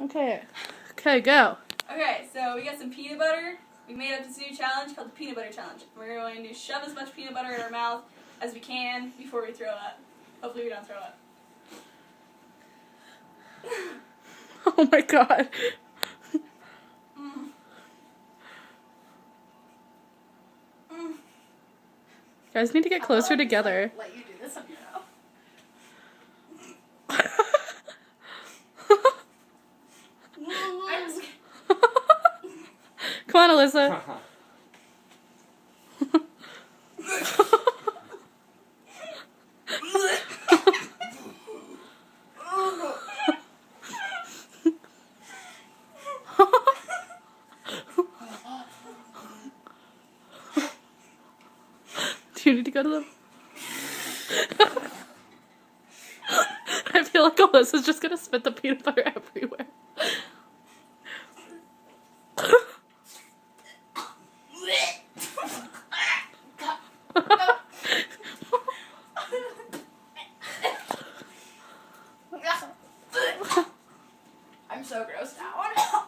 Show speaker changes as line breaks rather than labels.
Okay. Okay, go.
Okay, so we got some peanut butter. We made up this new challenge called the Peanut Butter Challenge. We're going to shove as much peanut butter in our mouth as we can before we throw up. Hopefully we don't throw up.
Oh my god. You guys need to get closer together.
Let you do this on your own.
Come on, Alyssa. Do you need to go to the... I feel like Alyssa's just gonna spit the peanut butter everywhere.
I'm so grossed out.